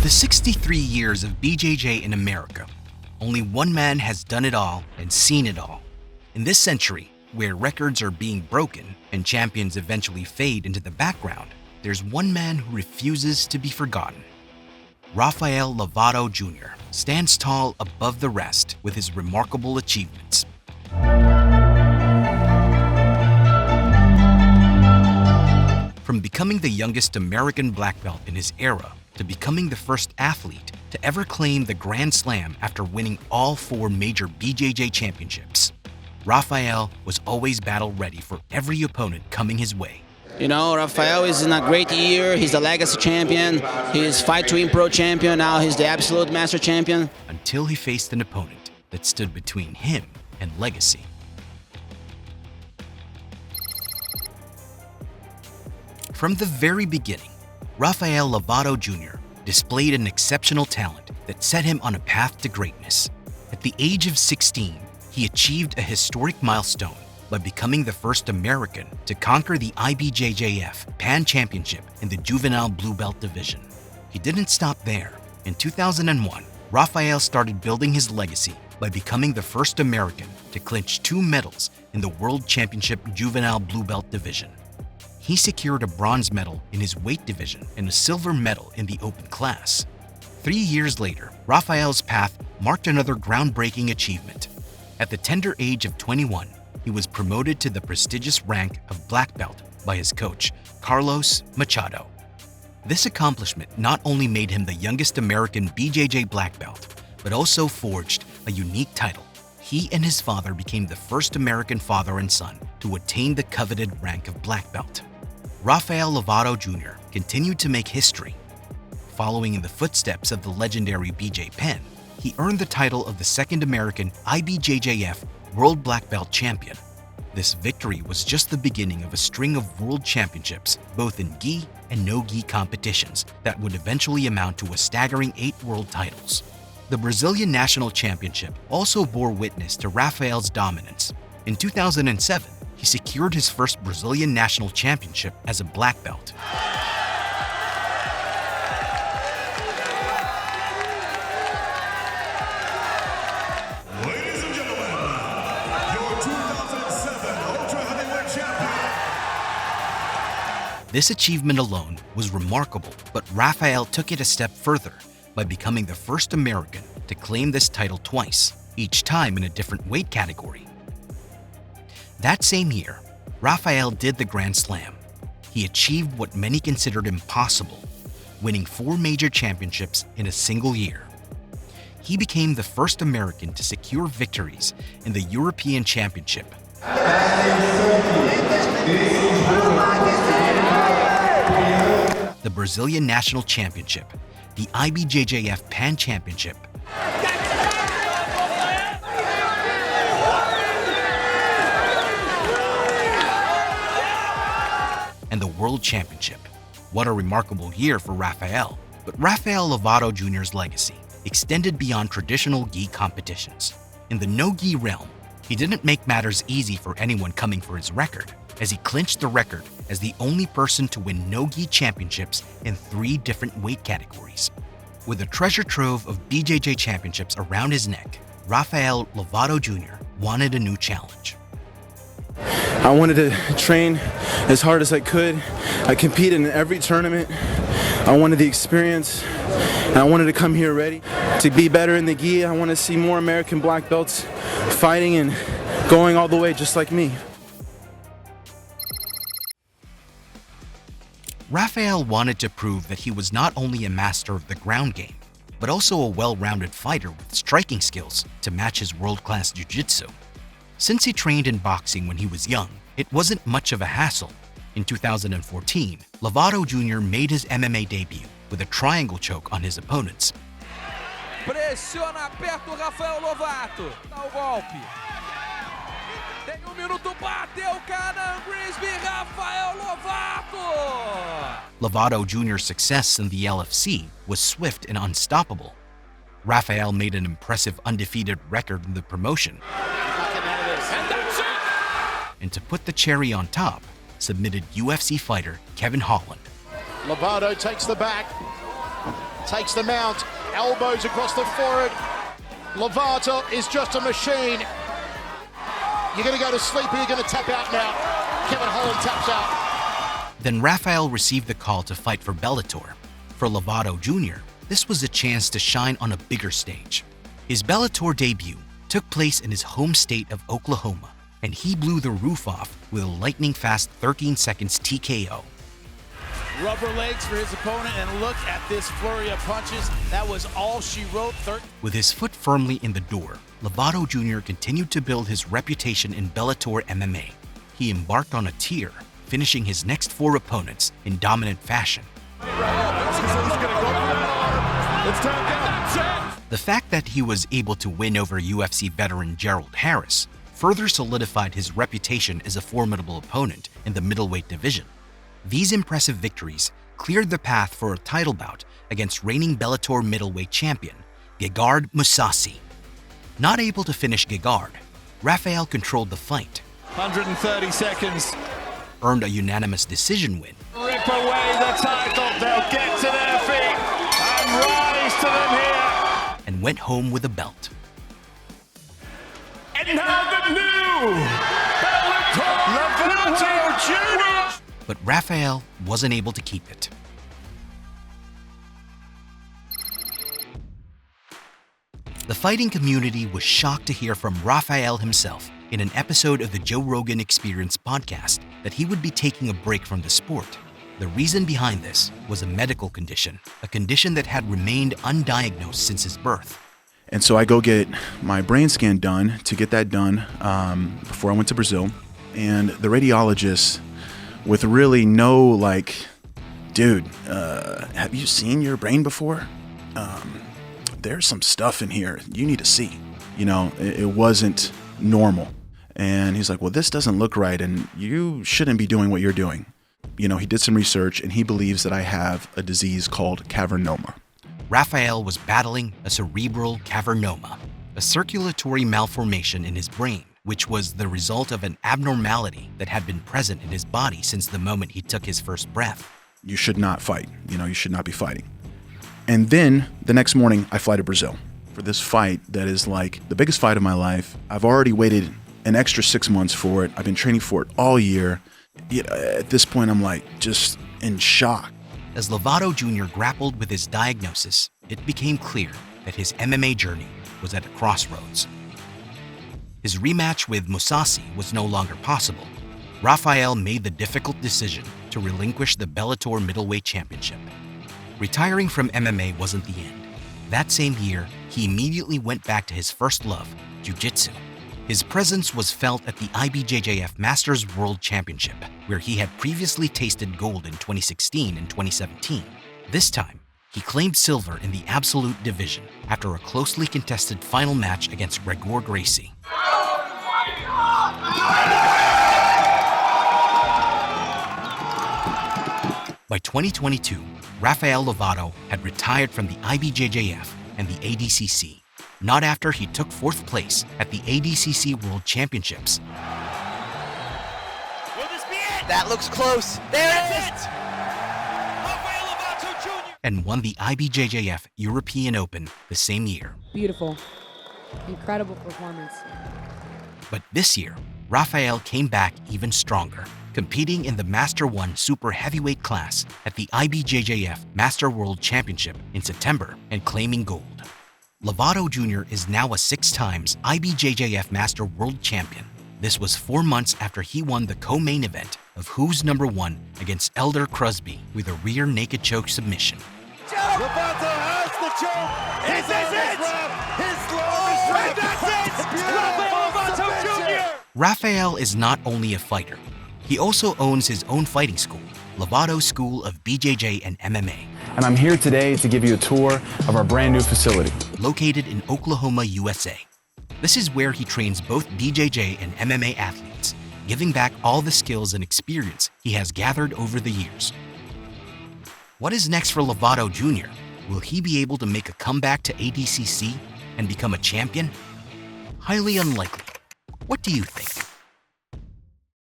the 63 years of BJJ in America, only one man has done it all and seen it all. In this century, where records are being broken and champions eventually fade into the background, there's one man who refuses to be forgotten. Rafael Lovato Jr. stands tall above the rest with his remarkable achievements. From becoming the youngest American black belt in his era to becoming the first athlete to ever claim the Grand Slam after winning all 4 major BJJ championships, Rafael was always battle-ready for every opponent coming his way. You know, Rafael is in a great year. He's a legacy champion. He's Fight to Win Pro champion. Now he's the absolute master champion. Until he faced an opponent that stood between him and legacy. From the very beginning, Rafael Lovato Jr. displayed an exceptional talent that set him on a path to greatness. At the age of 16, he achieved a historic milestone by becoming the first American to conquer the IBJJF Pan Championship in the juvenile blue belt division. He didn't stop there. In 2001, Rafael started building his legacy by becoming the first American to clinch 2 medals in the World Championship juvenile blue belt division. He secured a bronze medal in his weight division and a silver medal in the open class. 3 years later, Rafael's path marked another groundbreaking achievement. At the tender age of 21, he was promoted to the prestigious rank of black belt by his coach, Carlos Machado. This accomplishment not only made him the youngest American BJJ black belt, but also forged a unique title. He and his father became the first American father and son to attain the coveted rank of black belt. Rafael Lovato Jr. continued to make history. Following in the footsteps of the legendary BJ Penn, he earned the title of the second American IBJJF World Black Belt Champion. This victory was just the beginning of a string of world championships, both in gi and no-gi competitions, that would eventually amount to a staggering 8 world titles. The Brazilian National Championship also bore witness to Rafael's dominance. In 2007, he secured his first Brazilian National Championship as a black belt. Ladies and gentlemen, your 2007 Ultra Heavyweight Champion. This achievement alone was remarkable, but Rafael took it a step further by becoming the first American to claim this title twice, each time in a different weight category. That same year, Rafael did the Grand Slam. He achieved what many considered impossible, winning 4 major championships in a single year. He became the first American to secure victories in the European Championship, the Brazilian National Championship, the IBJJF Pan Championship, and the World Championship. What a remarkable year for Rafael. But Rafael Lovato Jr.'s legacy extended beyond traditional gi competitions. In the no-gi realm, he didn't make matters easy for anyone coming for his record, as he clinched the record as the only person to win no-gi championships in 3 different weight categories. With a treasure trove of BJJ championships around his neck, Rafael Lovato Jr. wanted a new challenge. I wanted to train as hard as I could. I competed in every tournament. I wanted the experience, and I wanted to come here ready to be better in the gi. I want to see more American black belts fighting and going all the way just like me. Rafael wanted to prove that he was not only a master of the ground game, but also a well-rounded fighter with striking skills to match his world-class jiu-jitsu. Since he trained in boxing when he was young, it wasn't much of a hassle. In 2014, Lovato Jr. made his MMA debut with a triangle choke on his opponents. Pressiona perto Rafael Lovato. Dá o golpe. Tem minuto, bateu Canan Grisby, Rafael Lovato. Lovato Jr.'s success in the LFC was swift and unstoppable. Rafael made an impressive undefeated record in the promotion. And to put the cherry on top, submitted UFC fighter Kevin Holland. Lovato takes the back. takes the mount, elbows across the forehead. Lovato is just a machine. You're going to go to sleep or you're going to tap out now. Kevin Holland taps out. Then Rafael received the call to fight for Bellator. For Lovato Jr., this was a chance to shine on a bigger stage. His Bellator debut took place in his home state of Oklahoma, and he blew the roof off with a lightning-fast 13 seconds TKO. Rubber legs for his opponent, and look at this flurry of punches. That was all she wrote. With his foot firmly in the door, Lovato Jr. continued to build his reputation in Bellator MMA. He embarked on a tear, finishing his next 4 opponents in dominant fashion. The fact that he was able to win over UFC veteran Gerald Harris further solidified his reputation as a formidable opponent in the middleweight division. These impressive victories cleared the path for a title bout against reigning Bellator middleweight champion, Gegard Mousasi. Not able to finish Gegard, Rafael controlled the fight. 130 seconds. Earned a unanimous decision win. Rip away the title. They'll get to their feet and rise to them here. And went home with a belt. And now the new Bellator Lovato Jr. But Rafael wasn't able to keep it. The fighting community was shocked to hear from Rafael himself in an episode of the Joe Rogan Experience podcast that he would be taking a break from the sport. The reason behind this was a medical condition, a condition that had remained undiagnosed since his birth. And so I go get my brain scan done to get that done before I went to Brazil. And the radiologist, with really no dude, have you seen your brain before? There's some stuff in here you need to see. It wasn't normal. And he's like, well, this doesn't look right, and you shouldn't be doing what you're doing. He did some research, and he believes that I have a disease called cavernoma. Rafael was battling a cerebral cavernoma, a circulatory malformation in his brain, which was the result of an abnormality that had been present in his body since the moment he took his first breath. You should not fight. You should not be fighting. And then the next morning, I fly to Brazil for this fight that is the biggest fight of my life. I've already waited an extra 6 months for it. I've been training for it all year. At this point, I'm just in shock. As Lovato Jr. grappled with his diagnosis, it became clear that his MMA journey was at a crossroads. His rematch with Mousasi was no longer possible. Rafael made the difficult decision to relinquish the Bellator middleweight championship. Retiring from MMA wasn't the end. That same year, he immediately went back to his first love, jiu-jitsu. His presence was felt at the IBJJF Masters World Championship, where he had previously tasted gold in 2016 and 2017. This time, he claimed silver in the absolute division after a closely contested final match against Gregor Gracie. By 2022, Rafael Lovato had retired from the IBJJF and the ADCC, not after he took 4th place at the ADCC World Championships. Will this be it? That looks close. There it is! Rafael Lovato Jr. And won the IBJJF European Open the same year. Beautiful. Incredible performance. But this year, Rafael came back even stronger, competing in the Master 1 Super Heavyweight class at the IBJJF Master World Championship in September and claiming gold. Lovato Jr. is now a 6 times IBJJF Master World Champion. This was 4 months after he won the co-main event of Who's Number 1 against Elder Crosby with a rear naked choke submission. Lovato has the choke. Is this it? His love is Rafael Lovato Jr. Rafael is not only a fighter, he also owns his own fighting school, Lovato School of BJJ and MMA. And I'm here today to give you a tour of our brand new facility. Located in Oklahoma, USA. This is where he trains both BJJ and MMA athletes, giving back all the skills and experience he has gathered over the years. What is next for Lovato Jr.? Will he be able to make a comeback to ADCC and become a champion? Highly unlikely. What do you think?